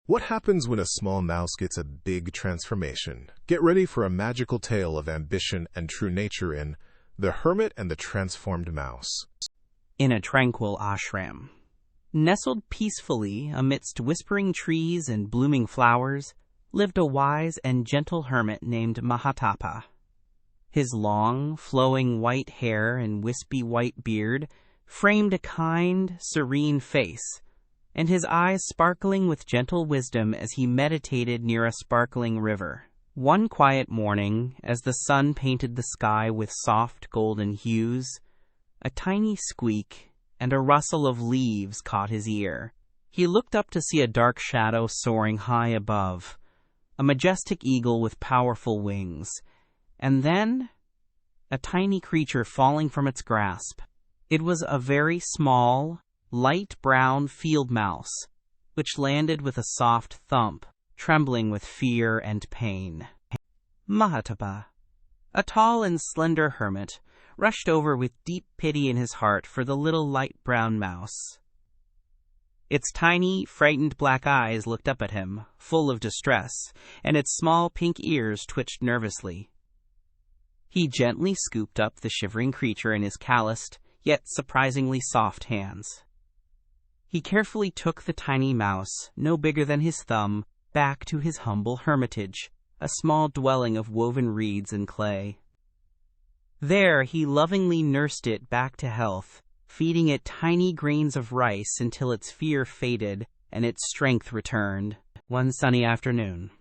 What happens when a small mouse gets a big transformation? Get ready for a magical tale of ambition and true nature in The Hermit and the Transformed Mouse. In a tranquil ashram, nestled peacefully amidst whispering trees and blooming flowers, lived a wise and gentle hermit named Mahatapa. His long, flowing white hair and wispy white beard framed a kind, serene face, and his eyes sparkling with gentle wisdom as he meditated near a sparkling river. One quiet morning, as the sun painted the sky with soft golden hues, a tiny squeak and a rustle of leaves caught his ear. He looked up to see a dark shadow soaring high above, a majestic eagle with powerful wings, and then a tiny creature falling from its grasp. It was a very small, light brown field mouse, which landed with a soft thump, trembling with fear and pain. Mahatapa, a tall and slender hermit, rushed over with deep pity in his heart for the little light brown mouse. Its tiny, frightened black eyes looked up at him, full of distress, and its small pink ears twitched nervously. He gently scooped up the shivering creature in his calloused, yet surprisingly soft hands. He carefully took the tiny mouse, no bigger than his thumb, back to his humble hermitage, a small dwelling of woven reeds and clay. There he lovingly nursed it back to health, feeding it tiny grains of rice until its fear faded and its strength returned. One sunny afternoon,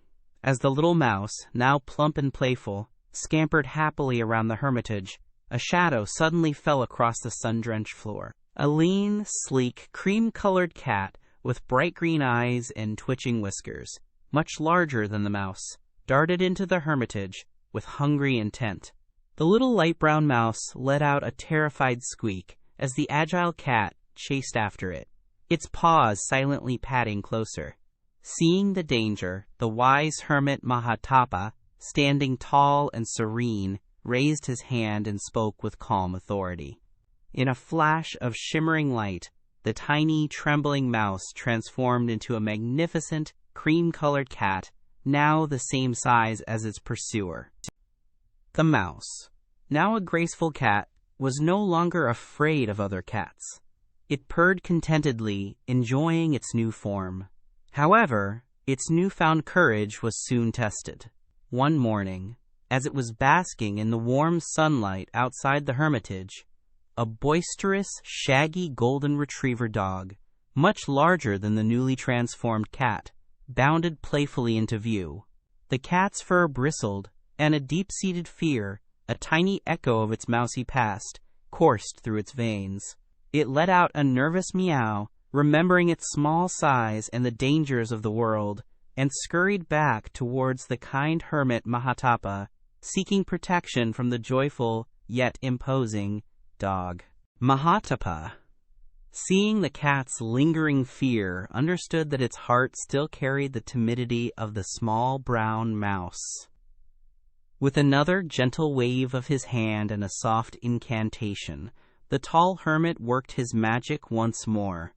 as the little mouse, now plump and playful, scampered happily around the hermitage, a shadow suddenly fell across the sun-drenched floor. A lean, sleek, cream-colored cat with bright green eyes and twitching whiskers, much larger than the mouse, darted into the hermitage with hungry intent. The little light brown mouse let out a terrified squeak as the agile cat chased after it, its paws silently padding closer. Seeing the danger, the wise hermit Mahatapa, standing tall and serene, raised his hand and spoke with calm authority. In a flash of shimmering light, the tiny, trembling mouse transformed into a magnificent, cream-colored cat, now the same size as its pursuer. The mouse, now a graceful cat, was no longer afraid of other cats. It purred contentedly, enjoying its new form. However, its newfound courage was soon tested. One morning, as it was basking in the warm sunlight outside the hermitage, a boisterous, shaggy golden retriever dog, much larger than the newly transformed cat, bounded playfully into view. The cat's fur bristled, and a deep-seated fear, a tiny echo of its mousy past, coursed through its veins. It let out a nervous meow, remembering its small size and the dangers of the world, and scurried back towards the kind hermit Mahatapa, seeking protection from the joyful, yet imposing, dog. Mahatapa, seeing the cat's lingering fear, understood that its heart still carried the timidity of the small brown mouse. With another gentle wave of his hand and a soft incantation, the tall hermit worked his magic once more.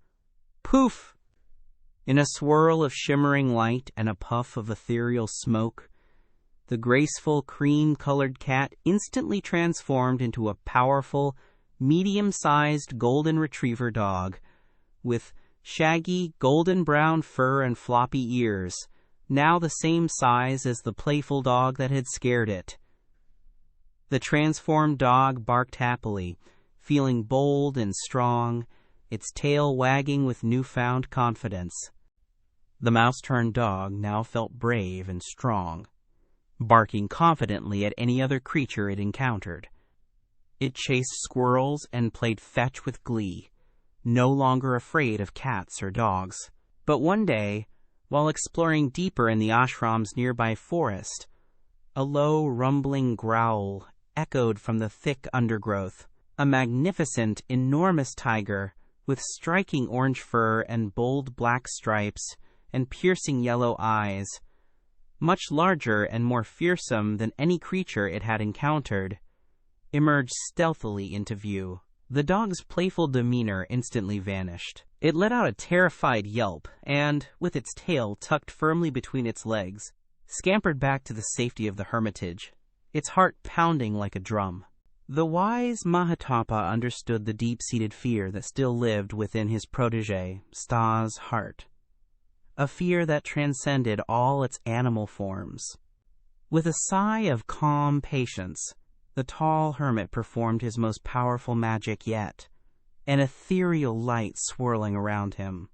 Poof! In a swirl of shimmering light and a puff of ethereal smoke, the graceful cream-colored cat instantly transformed into a powerful, medium-sized golden retriever dog, with shaggy golden-brown fur and floppy ears, now the same size as the playful dog that had scared it. The transformed dog barked happily, feeling bold and strong, its tail wagging with newfound confidence. The mouse-turned dog now felt brave and strong, barking confidently at any other creature it encountered. It chased squirrels and played fetch with glee, no longer afraid of cats or dogs. But one day, while exploring deeper in the ashram's nearby forest, a low, rumbling growl echoed from the thick undergrowth. A magnificent, enormous tiger, with striking orange fur and bold black stripes and piercing yellow eyes, much larger and more fearsome than any creature it had encountered, emerged stealthily into view. The dog's playful demeanor instantly vanished. It let out a terrified yelp and, with its tail tucked firmly between its legs, scampered back to the safety of the hermitage, its heart pounding like a drum. The wise Mahatapa understood the deep-seated fear that still lived within his protégé, Sta's heart, a fear that transcended all its animal forms. With a sigh of calm patience, the tall hermit performed his most powerful magic yet, an ethereal light swirling around him.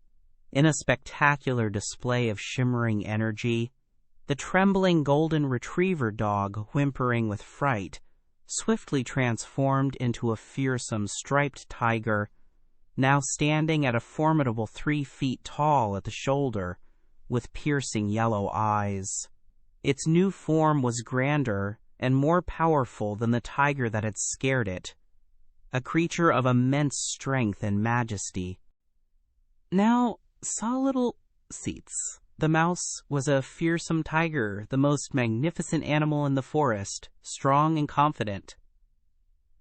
In a spectacular display of shimmering energy, the trembling golden retriever dog, whimpering with fright, swiftly transformed into a fearsome striped tiger, now standing at a formidable 3 feet tall at the shoulder, with piercing yellow eyes. Its new form was grander and more powerful than the tiger that had scared it, a creature of immense strength and majesty. Now, saw little seats. The mouse was a fearsome tiger, the most magnificent animal in the forest, strong and confident.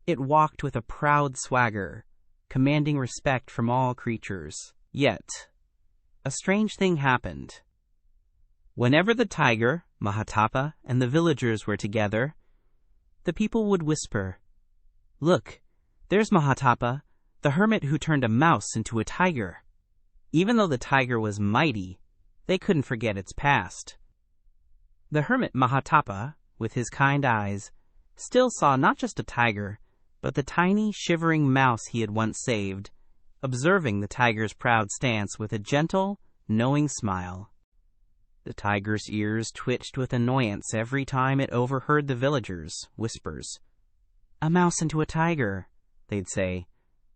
It walked with a proud swagger, commanding respect from all creatures. Yet, a strange thing happened. Whenever the tiger, Mahatapa, and the villagers were together, the people would whisper, "Look, there's Mahatapa, the hermit who turned a mouse into a tiger." Even though the tiger was mighty, they couldn't forget its past. The hermit Mahatapa, with his kind eyes, still saw not just a tiger, but the tiny, shivering mouse he had once saved, observing the tiger's proud stance with a gentle, knowing smile. The tiger's ears twitched with annoyance every time it overheard the villagers' whispers. "A mouse into a tiger," they'd say,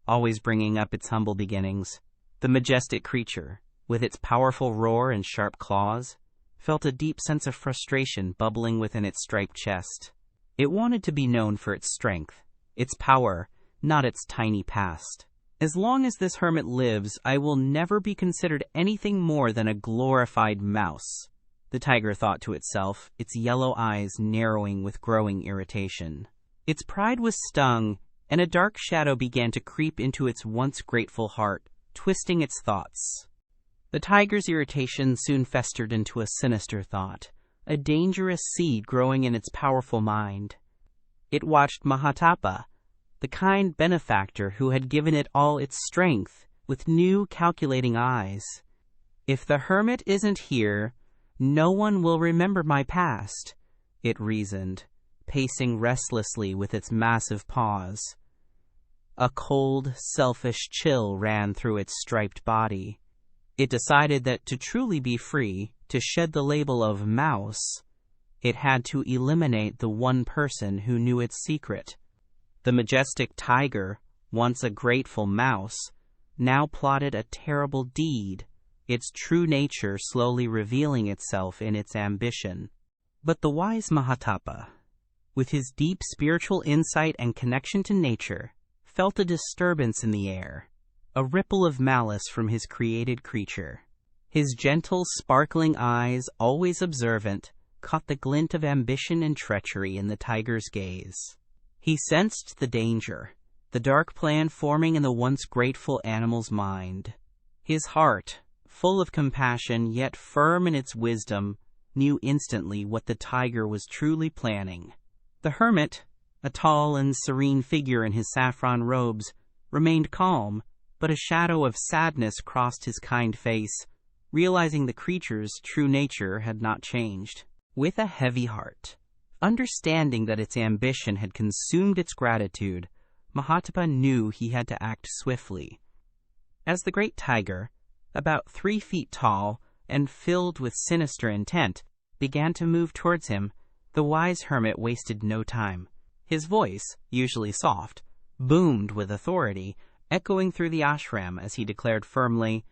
always bringing up its humble beginnings. The majestic creature, with its powerful roar and sharp claws, felt a deep sense of frustration bubbling within its striped chest. It wanted to be known for its strength, its power, not its tiny past. "As long as this hermit lives, I will never be considered anything more than a glorified mouse," the tiger thought to itself, its yellow eyes narrowing with growing irritation. Its pride was stung, and a dark shadow began to creep into its once grateful heart, twisting its thoughts. The tiger's irritation soon festered into a sinister thought, a dangerous seed growing in its powerful mind. It watched Mahatapa, the kind benefactor who had given it all its strength, with new calculating eyes. "If the hermit isn't here, no one will remember my past," it reasoned, pacing restlessly with its massive paws. A cold, selfish chill ran through its striped body. It decided that to truly be free, to shed the label of mouse, it had to eliminate the one person who knew its secret. The majestic tiger, once a grateful mouse, now plotted a terrible deed, its true nature slowly revealing itself in its ambition. But the wise Mahatapa, with his deep spiritual insight and connection to nature, felt a disturbance in the air, a ripple of malice from his created creature. His gentle, sparkling eyes, always observant, caught the glint of ambition and treachery in the tiger's gaze. He sensed the danger, the dark plan forming in the once grateful animal's mind. His heart, full of compassion yet firm in its wisdom, knew instantly what the tiger was truly planning. The hermit, a tall and serene figure in his saffron robes, remained calm, but a shadow of sadness crossed his kind face, realizing the creature's true nature had not changed. With a heavy heart, understanding that its ambition had consumed its gratitude, Mahatapa knew he had to act swiftly. As the great tiger, about 3 feet tall and filled with sinister intent, began to move towards him, the wise hermit wasted no time. His voice, usually soft, boomed with authority, echoing through the ashram as he declared firmly,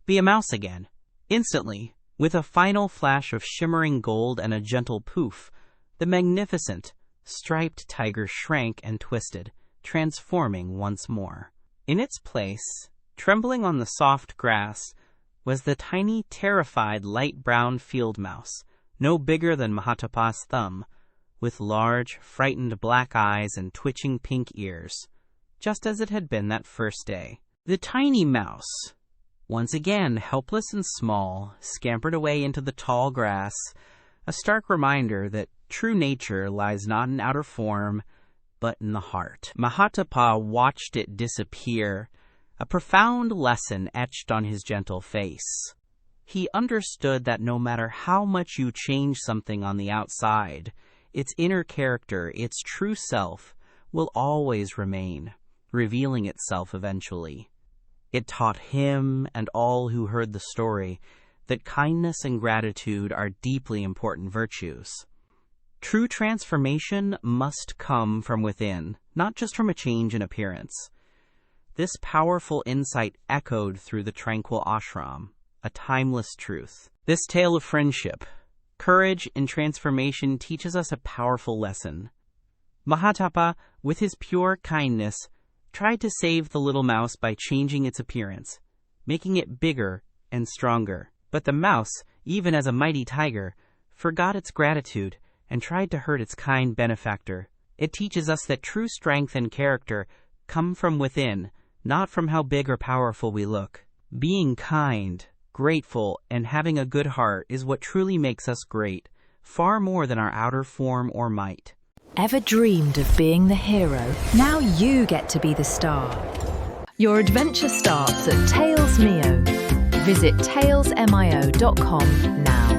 "Be a mouse again." Instantly, with a final flash of shimmering gold and a gentle poof, the magnificent, striped tiger shrank and twisted, transforming once more. In its place, trembling on the soft grass, was the tiny, terrified light brown field mouse, no bigger than Mahatapa's thumb, with large, frightened black eyes and twitching pink ears. just as it had been that first day. The tiny mouse, once again helpless and small, scampered away into the tall grass, a stark reminder that true nature lies not in outer form, but in the heart. Mahatapa watched it disappear, a profound lesson etched on his gentle face. He understood that no matter how much you change something on the outside, its inner character, its true self, will always remain, revealing itself eventually. It taught him and all who heard the story that kindness and gratitude are deeply important virtues. True transformation must come from within, not just from a change in appearance. This powerful insight echoed through the tranquil ashram, a timeless truth. This tale of friendship, courage, and transformation teaches us a powerful lesson. Mahatapa, with his pure kindness, tried to save the little mouse by changing its appearance, making it bigger and stronger. But the mouse, even as a mighty tiger, forgot its gratitude and tried to hurt its kind benefactor. It teaches us that true strength and character come from within, not from how big or powerful we look. Being kind, grateful, and having a good heart is what truly makes us great, far more than our outer form or might. Ever dreamed of being the hero? Now you get to be the star. Your adventure starts at TalesMio. Visit talesmio.com now.